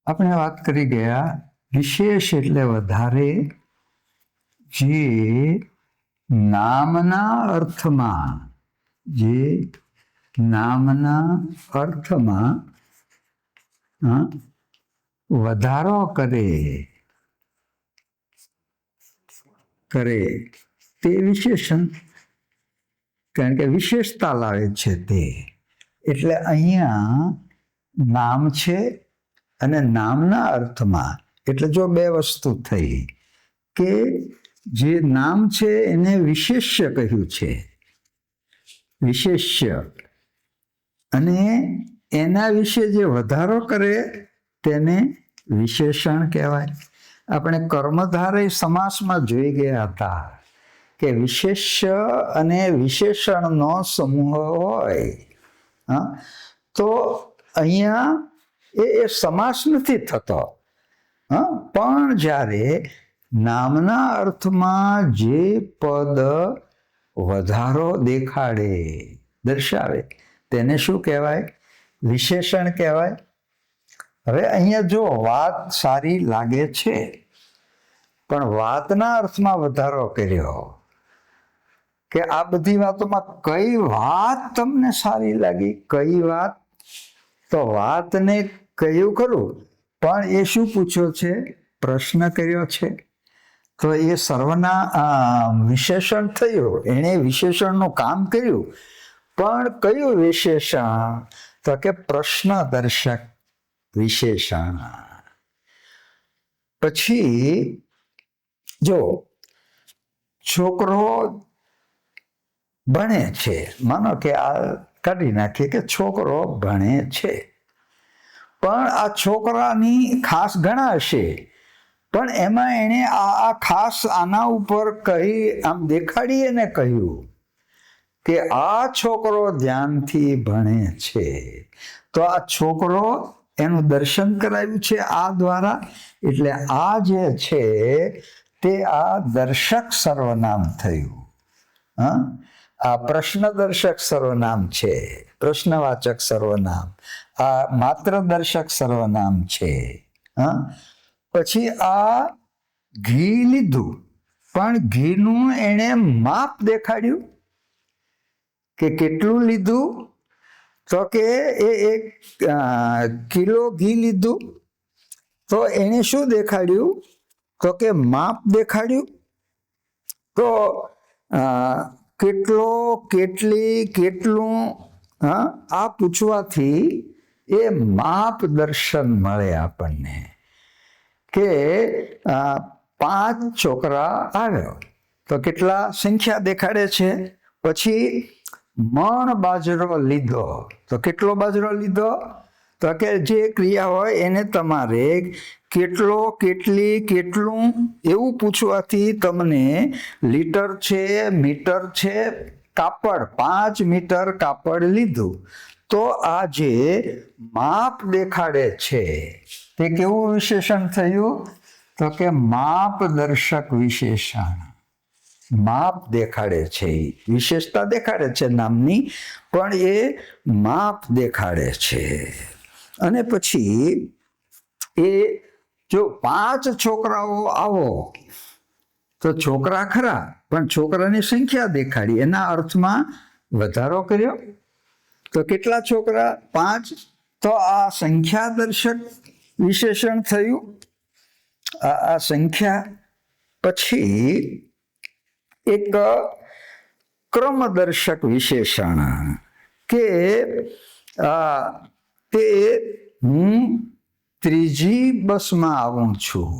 આપણે વાત કરી ગયા વિશેષ એટલે વધારે જે નામના અર્થમાં વધારો કરે તે વિશેષણ, કારણ કે વિશેષતા લાવે છે તે. એટલે અહીંયા નામ છે અને નામના અર્થમાં, એટલે જો બે વસ્તુ થઈ કે જે નામ છે એને વિશેષ્ય કહ્યું છે, વિશેષ્ય, અને એના વિશે જે વધારો કરે તેને વિશેષણ કહેવાય. આપણે કર્મધારય સમાસમાં જોઈ ગયા હતા કે વિશેષ્ય અને વિશેષણનો સમૂહ હોય તો અહીંયા એ સમાસ નથી થતો. પણ જ્યારે નામના અર્થમાં જે પદ વધારો દેખાડે, દર્શાવે, તેને શું કહેવાય? વિશેષણ કહેવાય. હવે અહીંયા જો વાત સારી લાગે છે પણ વાતના અર્થમાં વધારો કર્યો કે આ બધી વાતોમાં કઈ વાત તમને સારી લાગી, કઈ વાત? તો વાતને કયું ખરું, પણ એ શું પૂછ્યો છે? પ્રશ્ન કર્યો છે. તો એ સર્વના વિશેષણ થયું, એણે વિશેષણનું કામ કર્યું. પણ કયું વિશેષણ? તો કે પ્રશ્ન દર્શક વિશેષણ. પછી જો છોકરો ભણે છે, માનો કે આ કાઢી નાખીએ કે છોકરો ભણે છે, પણ આ છોકરાની ખાસ ઘણા હશે, પણ એમાં એણે આ ખાસ આના ઉપર કહી આમ દેખાડીએ ને કહ્યું કે આ છોકરો ધ્યાનથી ભણે છે, તો આ છોકરો એનું દર્શન કરાવ્યું છે આ દ્વારા. એટલે આ જે છે તે આ દર્શક સર્વનામ થયું. આ પ્રશ્નદર્શક સર્વનામ છે, પ્રશ્નવાચક સર્વનામ. આ માત્ર દર્શક સર્વનામ છે. પછી આ ઘી લીધું, પણ ઘીનું એણે માપ દેખાડ્યું કે કેટલું લીધું? તો કે એ 1 કિલો ઘી લીધું, તો એણે શું દેખાડ્યું? તો કે માપ દેખાડ્યું. તો કેટલો, કેટલી, કેટલું, આ પૂછવાથી એ માપદર્શન મળે આપણને કે 5 છોકરા આવ્યો તો કેટલા સંખ્યા દેખાડે છે. પછી મણ બાજરો લીધો, તો કેટલો બાજરો લીધો? તો કે જે ક્રિયા હોય એને તમારે કેટલો, કેટલી, કેટલું એવું પૂછવાથી તમને લીટર છે, મીટર છે, કાપડ 5 મીટર કાપડ લીધું, તો આ જે માપ દેખાડે છે તે કેવું વિશેષણ થયું? તો કે માપદર્શક વિશેષણ. માપ દેખાડે છે, વિશેષતા દેખાડે છે નામની, પણ એ માપ દેખાડે છે. અને પછી એ જો 5 છોકરાઓ આવો તો છોકરા ખરા, પણ છોકરાની સંખ્યા દેખાડી, એના અર્થમાં વધારો કર્યો. તો કેટલા છોકરા? 5. તો આ સંખ્યા દર્શક વિશેષણ થયું, આ સંખ્યા. પછી એક ક્રમદર્શક વિશેષણ કે તે હું 3જી બસમાં આવું છું,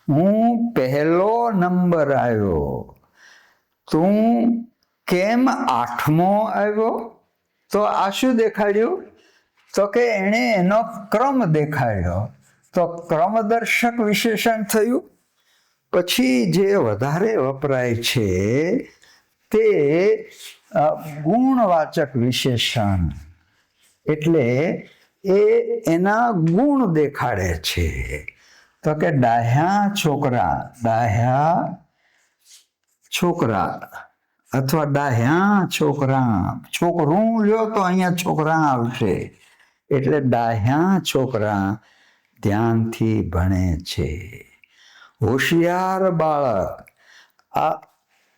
હું પહેલો નંબર આવ્યો, તું કેમ 8મો આવ્યો? તો આ શું દેખાડ્યું? તો કે એણે એનો ક્રમ દેખાડ્યો, તો ક્રમદર્શક વિશેષણ થયું. પછી જે વધારે વપરાય છે તે ગુણવાચક વિશેષણ, એટલે એના ગુણ દેખાડે છે. તો કે ડાહ્યા છોકરા અથવા ડાહ્યા છોકરા, છોકરું લ્યો તો અહીંયા છોકરા આવશે, એટલે ડાહ્યા છોકરા ધ્યાનથી ભણે છે. હોશિયાર બાળક આ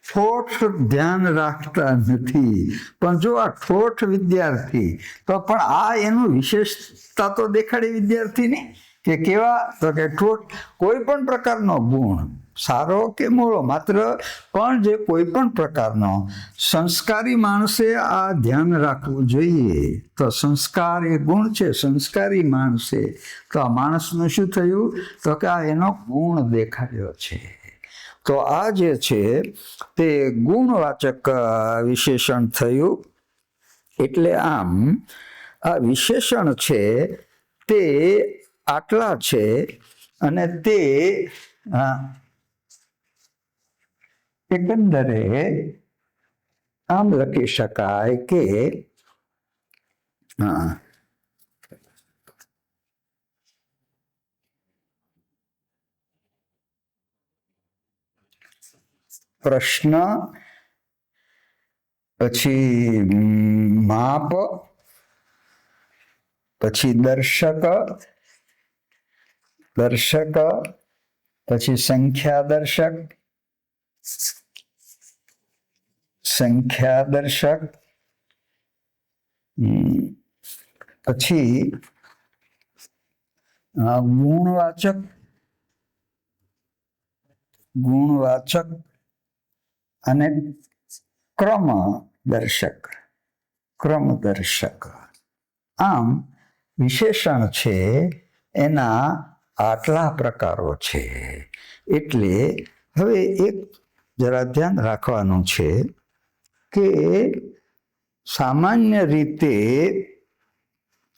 ઠોઠ ધ્યાન રાખતા નથી, પણ જો આ ઠોઠ વિદ્યાર્થી તો પણ આ એનું વિશેષતા તો દેખાડી વિદ્યાર્થીની કે કેવા, તો કે ઠોઠ કોઈ પણ પ્રકારનો ગુણ, સારો કે મોળો, માત્ર પણ જે કોઈ પણ પ્રકારનો સંસ્કારી માણસે આ ધ્યાન રાખવું જોઈએ. તો સંસ્કાર એ ગુણ છે. સંસ્કારી માણસે તો આ માણસનું શું થયું, તો કે આ એનો ગુણ દેખાડ્યો છે. તો આ જે છે તે ગુણવાચક વિશેષણ થયું. એટલે આમ આ વિશેષણ છે તે આટલા છે, અને તે એકંદરે આમ લખી શકાય કે પ્રશ્ન, પછી માપ, પછી દર્શક, પછી સંખ્યા દર્શક, પછી ગુણવાચક અને ક્રમ દર્શક. આમ વિશેષણ છે એના આટલા પ્રકારો છે. એટલે હવે એક જરા ધ્યાન રાખવાનું છે કે સામાન્ય રીતે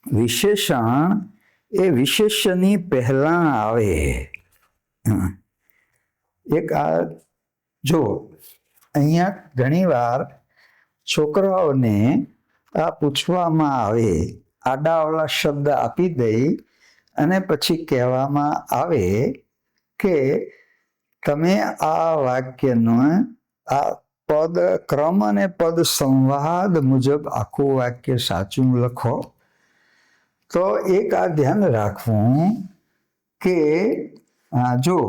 વિશેષણ એ વિશેષ્યની પહેલા આવે. એક આ જો અહીંયા ઘણીવાર છોકરાઓને આ પૂછવામાં આવે, આડાઅવળા શબ્દ આપી દઈ અને પછી કહેવામાં આવે કે તમે આ વાક્યનો આ પદ ક્રમ અને પદ સંવાદ મુજબ આખું વાક્ય સાચું લખો. તો એક આ ધ્યાન રાખવું કે જો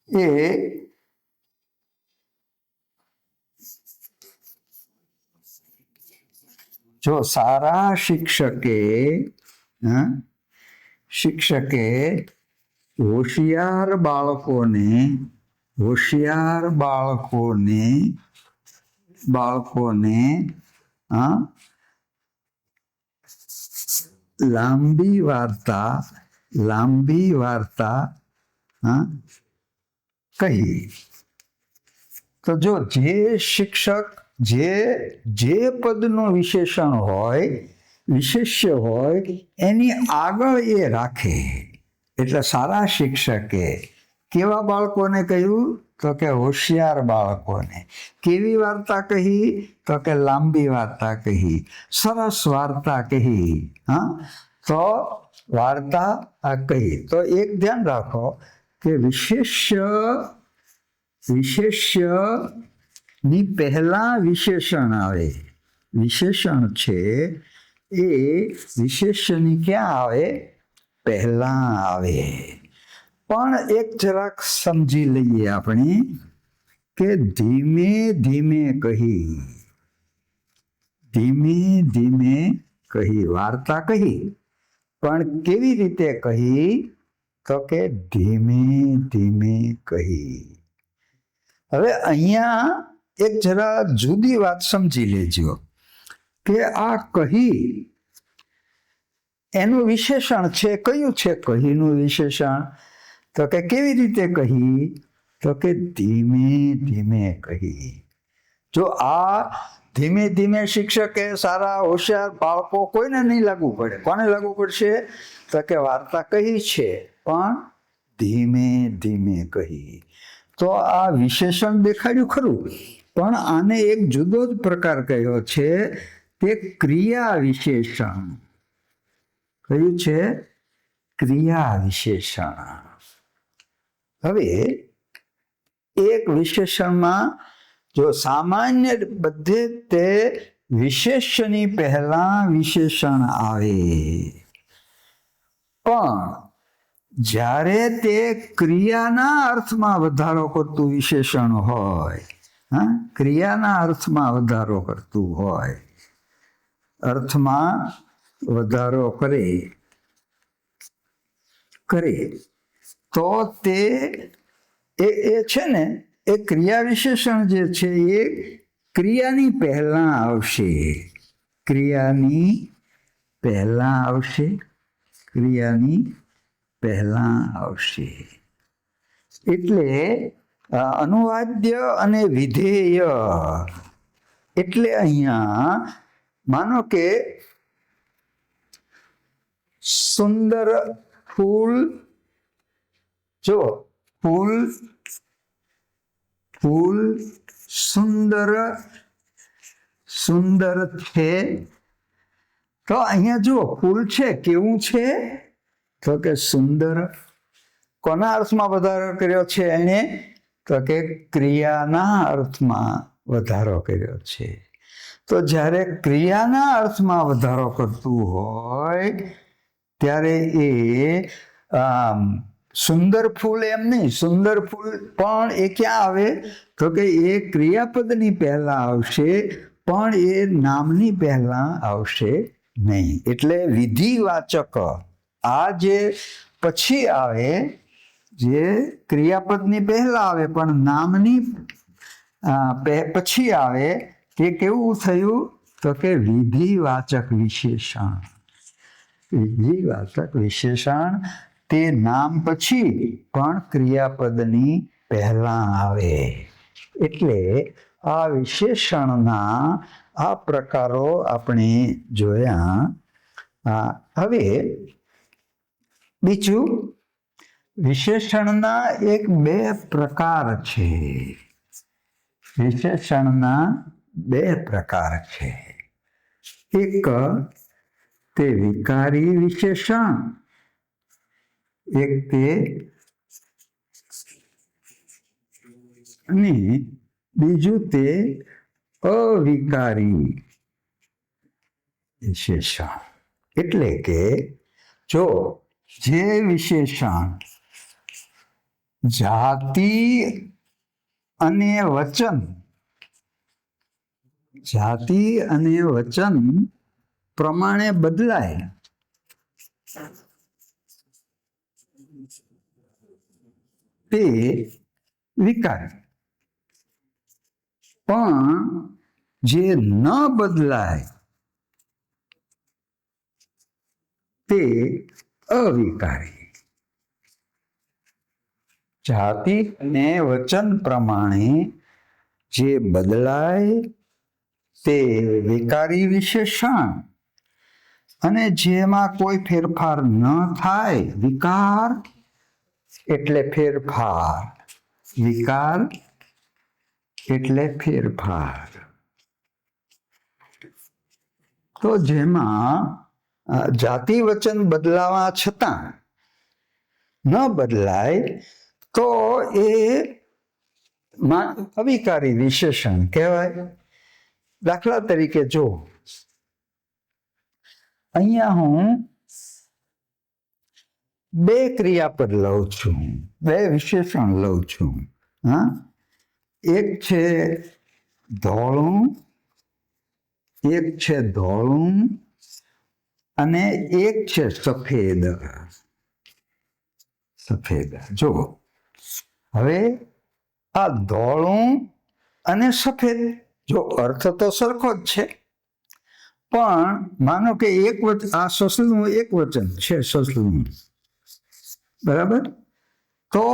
એ જો સારા શિક્ષકે હોશિયાર બાળકોને લાંબી વાર્તા કહી. તો જો જે શિક્ષક જે પદનું વિશેષણ હોય, વિશેષ્ય હોય, એની આગળ એ રાખે. એટલે સારા શિક્ષકે કેવા બાળકોને કહ્યું, તો કે હોશિયાર બાળકોને. કેવી વાર્તા કહી, તો કે લાંબી વાર્તા કહી, સરસ વાર્તા કહી. તો વાર્તા આ કહી. તો એક ધ્યાન રાખો કે વિશેષ્ય ની પહેલા વિશેષણ આવે. વિશેષણ છે એ વિશેષ્યની ક્યાં આવે, પહેલા આવે. પણ એક જરાક સમજી લઈએ આપણે કે ધીમે ધીમે કહી વાર્તા કહી, પણ કેવી રીતે કહી, તો કે ધીમે ધીમે કહી. હવે અહીંયા એક જરા જુદી વાત સમજી લેજો કે આ કહી એનું વિશેષણ છે કયું છે. કહીનું વિશેષણ તો કે કેવી રીતે કહી, તો કે ધીમે ધીમે કહી. જો આ ધીમે ધીમે શિક્ષકે સારા હોશિયાર બાળકો કોઈને નહીં લાગુ પડે. કોને લાગુ પડશે, તો કે વાર્તા કહી છે પણ ધીમે ધીમે કહી. તો આ વિશેષણ દેખાડ્યું ખરું, પણ આને એક જુદો જ પ્રકાર કયો છે, તે ક્રિયા વિશેષણ. કયું છે, ક્રિયા વિશેષણ. હવે એક વિશેષણમાં જો સામાન્ય બધે તે વિશેષ્યની પહેલા વિશેષણ આવે. પણ જ્યારે તે ક્રિયાના અર્થમાં વધારો કરતું વિશેષણ હોય, હા, ક્રિયાના અર્થમાં વધારો કરતું હોય, અર્થમાં વધારો કરે તો તે છે ને, એ ક્રિયા વિશેષણ જે છે એ ક્રિયાની પહેલા આવશે, ક્રિયાની પહેલા આવશે, ક્રિયાની પહેલા આવશે. એટલે અનુવાદ્ય અને વિધેય એટલે અહીંયા માનો કે સુંદર ફૂલ, જો ફૂલ સુંદર છે, તો અહીંયા જો ફૂલ છે કેવું છે, તો કે સુંદર. કોના અર્થમાં વધારો કર્યો છે એને? તો કે ક્રિયાના અર્થમાં વધારો કર્યો છે. તો જ્યારે ક્રિયાના અર્થમાં વધારો કરતું હોય ત્યારે એ સુંદર ફૂલ એમ નહીં, સુંદર ફૂલ પણ એ ક્યાં આવે? તો કે એ ક્રિયાપદની પહેલા આવશે, પણ એ નામની પહેલા આવશે નહીં. એટલે વિધિવાચક આ જે પછી આવે, જે ક્રિયાપદની પહેલા આવે પણ નામની પછી આવે, તે કેવું થયું? તો કે વિધિવાચક વિશેષણ. વિધિવાચક વિશેષણ તે નામ પછી પણ ક્રિયાપદની પહેલા આવે. એટલે આ વિશેષણના આ પ્રકારો આપણે જોયા. હવે બીજું, વિશેષણના બે પ્રકાર છે. વિશેષણના બે પ્રકાર છે. એક તે વિકારી વિશેષણ, એક તે અને બીજું તે અવિકારી વિશેષણ. એટલે કે જો જે વિશેષણ જાતિ અને વચન પ્રમાણે બદલાય, તે વિકારી. પણ જે ન બદલાય તે અવિકારી. જાતિ અને વચન પ્રમાણે જે બદલાય તે વિકારી વિશેષણ, અને જેમાં કોઈ ફેરફાર ન થાય, વિકાર એટલે ફેરફાર, વિકાર એટલે ફેરફાર. તો જેમાં જાતિ વચન બદલાવા છતાં ન બદલાય તો એ અવિકારી વિશેષણ કહેવાય. દાખલા તરીકે જો અહીંયા હું બે ક્રિયાપદ લઉં છું, બે વિશેષણ લઉં છું. હા, એક છે ધોળું, એક છે ધોળું, અને એક છે સફેદ. સફેદ. જો હવે આ ધોળું અને સફેદ, જો અર્થ તો સરખો જ છે, પણ માનો કે એક વચન, આ સસલું એક વચન છે, સસલું, બરાબર? તો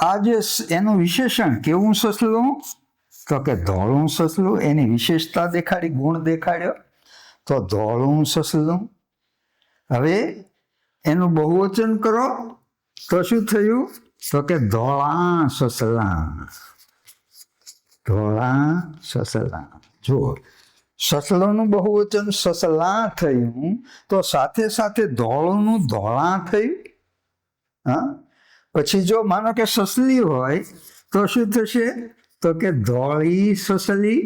આ જે એનું વિશેષણ કેવું સસલું? તો કે ધોળું સસલું. એની વિશેષતા દેખાડી, ગુણ દેખાડ્યો, તો ધોળું સસલું. હવે એનું બહુવચન કરો તો શું થયું? તો કે ધોળા સસલા. ધોળા સસલા. જો સસલોનું બહુવચન સસલા થયું, તો સાથે સાથે ધોળુંનું ધોળા થયું. હા, પછી જો માનો કે સસલી હોય તો શું થશે? તો કે ધોળી સસલી.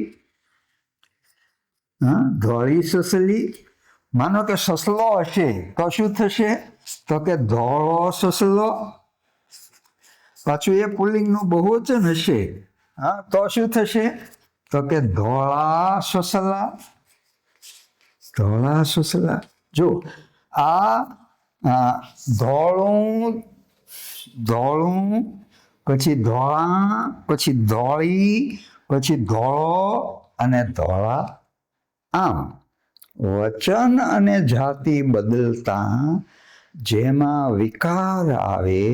હા, ધોળી સસલી. માનો કે સસલો હશે તો શું થશે? તો કે ધોળો સસલો. પાછું એ પુલ્લિંગનું બહુવચન હશે, હા, તો શું થશે? તો કે ધોળા સસલા. ધોળા સસલા. જો આ ધોળું, ધોળું, પછી ધોળા, પછી ધોળી, પછી ધોળો અને ધોળા. આમ વચન અને જાતિ બદલતા જેમાં વિકાર આવે,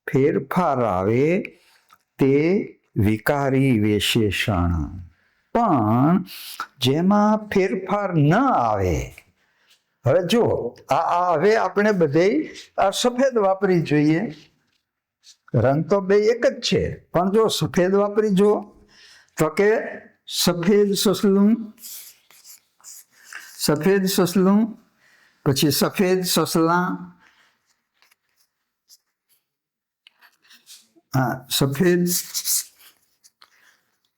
ફેરફાર આવે, તે વિકારી વિશેષણ. પણ જેમાં ફેરફાર ન આવે, હવે જો હવે આપણે બધે આ સફેદ વાપરી જોઈએ, રંગ તો બે એક જ છે, પણ જો સફેદ વાપરી જો તો કે સફેદ સસલું, સફેદ સસલું, પછી સફેદ સસલા, સફેદ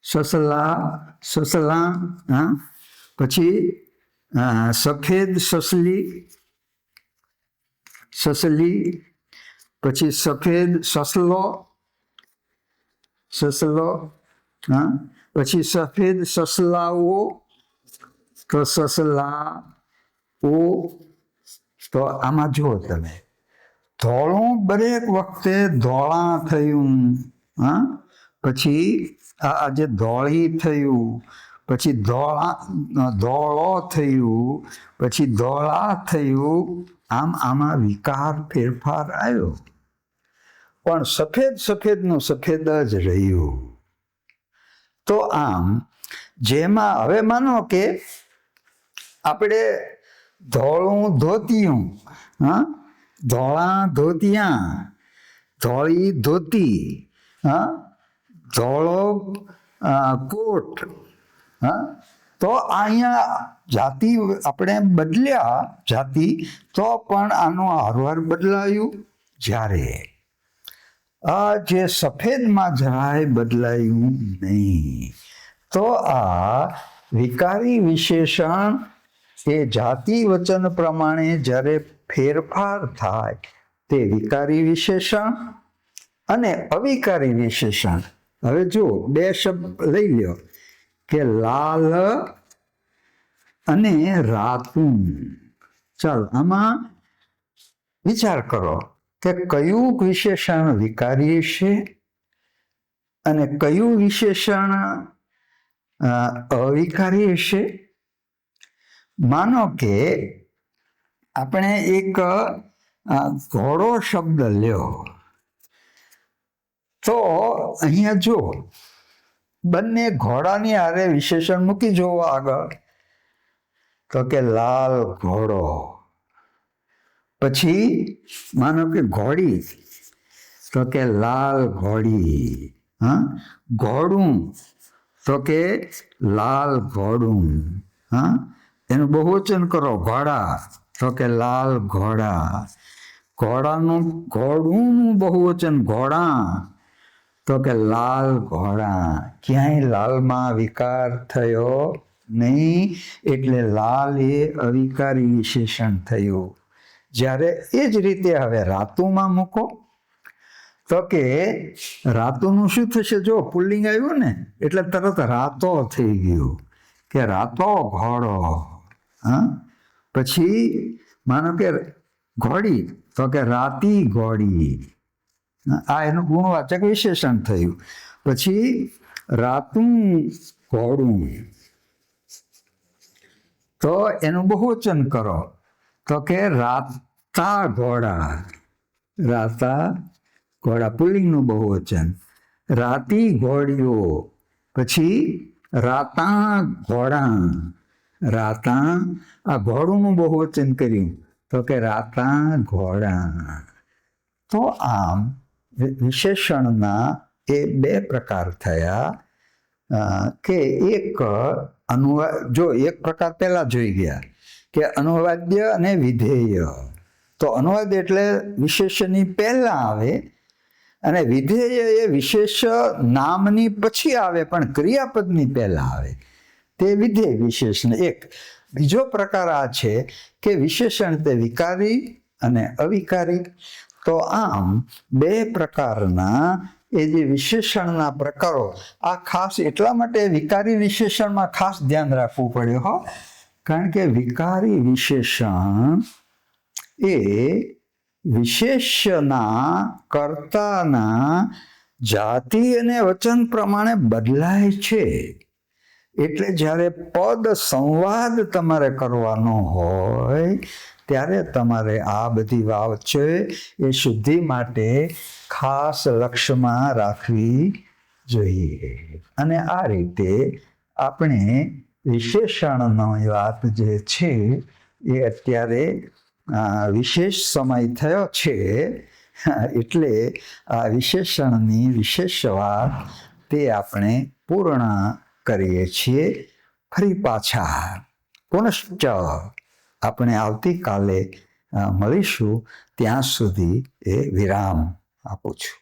સસલા, સસલા, હા, પછી સફેદ સસલી, સસલી, પછી સફેદ સસલો, સસલો, હા, પછી સફેદ સસલાઓ, તો સસલાઓ. તો આમાં જુઓ તમે, ધોળું દરેક વખતે ધોળા થયું, હા, પછી આ જે ધોળી થયું, પછી ધોળો થયું, પછી ધોળા થયું. આમ આમાં વિકાર ફેરફાર આવ્યો, પણ સફેદ સફેદનું સફેદ જ રહ્યું. તો આમ જેમાં હવે માનો કે આપણે ધોળું ધોતિયું, હા, ધોળા ધોતિયા, ધોળી ધોતી, હા, ધોળો કોટ, હા, તો અહીંયા જાતિ આપણે બદલ્યા જાતિ, તો પણ આનું હારવાર બદલાયું. જ્યારે આ જે સફેદમાં જરાય બદલાયું નહીં. તો આ વિકારી વિશેષણ એ જાતિ વચન પ્રમાણે જ્યારે ફેરફાર થાય તે વિકારી વિશેષણ અને અવિકારી વિશેષણ. હવે જો બે શબ્દ લઈ લ્યો કે લાલ અને રાતું. ચાલો આમાં વિચાર કરો કે કયું વિશેષણ વિકારી છે અને કયું વિશેષણ અવિકારી છે. માનો કે આપણે એક ઘોડો શબ્દ લ્યો, તો અહીંયા જો બંને ઘોડાની હારે વિશેષણ મૂકી જોવો આગળ, તો કે લાલ ઘોડો. પછી માનો કે ઘોડી, તો કે લાલ ઘોડી, હા, ઘોડું, તો કે લાલ ઘોડું, હા, એનું બહુવચન કરો ઘોડા, તો કે લાલ ઘોડા. ઘોડાનું ઘોડું બહુવચન ઘોડા, તો કે લાલ ઘોડા. ક્યાંય લાલમાં વિકાર થયો નહીં, એટલે લાલ એ અવિકારી વિશેષણ થયું. જ્યારે એ જ રીતે હવે રાતુમાં મૂકો, તો કે રાતુનું શું થશે? જો પુલ્લિંગ આવ્યું ને એટલે તરત રાતો થઈ ગયું, કે રાતો ઘોડો. હા, પછી માનો કે ઘોડી, તો કે રાતી ઘોડી. આ એનું ગુણવાચક વિશેષણ થયું. પછી રાતું ઘોડું, તો એનું બહુવચન કરો, તો કે રાતા ઘોડા. રાતા ઘોડા પુલ્લિંગનું બહુવચન. રાતી ઘોડીઓ, પછી રાતા ઘોડા. રાતા, આ ઘોડુંનું બહુવચન કર્યું, તો કે રાતા ઘોડા. તો આમ વિશેષણના એ બે પ્રકાર થયા, કે એક અનુવાદ. જો એક પ્રકાર પહેલા જોઈ ગયા કે અનુવાદ્ય અને વિધેય. તો અનુવાદ એટલે વિશેષણની પહેલા આવે, અને વિધેય એ વિશેષ નામની પછી આવે પણ ક્રિયાપદની પહેલા આવે, તે વિધેય વિશેષણ એક. બીજો પ્રકાર આ છે કે વિશેષણ તે વિકારી અને અવિકારી. તો આમ બે પ્રકારના એ જે વિશેષણના પ્રકારો, આ ખાસ એટલા માટે વિકારી વિશેષણમાં ખાસ ધ્યાન રાખવું પડ્યું હો, કારણ કે વિકારી વિશેષણ એ વિશેષ્યના કર્તાના જાતિ અને વચન પ્રમાણે બદલાય છે. એટલે જ્યારે પદ સંવાદ તમારે કરવાનો હોય ત્યારે તમારે આ બધી વાત છે એ શુદ્ધિ માટે ખાસ લક્ષ્યમાં રાખવી જોઈએ. અને આ રીતે આપણે વિશેષણની વાત જે છે એ અત્યારે વિશેષ સમય થયો છે, એટલે આ વિશેષણની વિશેષ વાત તે આપણે પૂર્ણ કરીએ છીએ. ફરી પાછા પુનશ્ચ આપણે આવતીકાલે મળીશું. ત્યાં સુધી એ વિરામ આપું છું.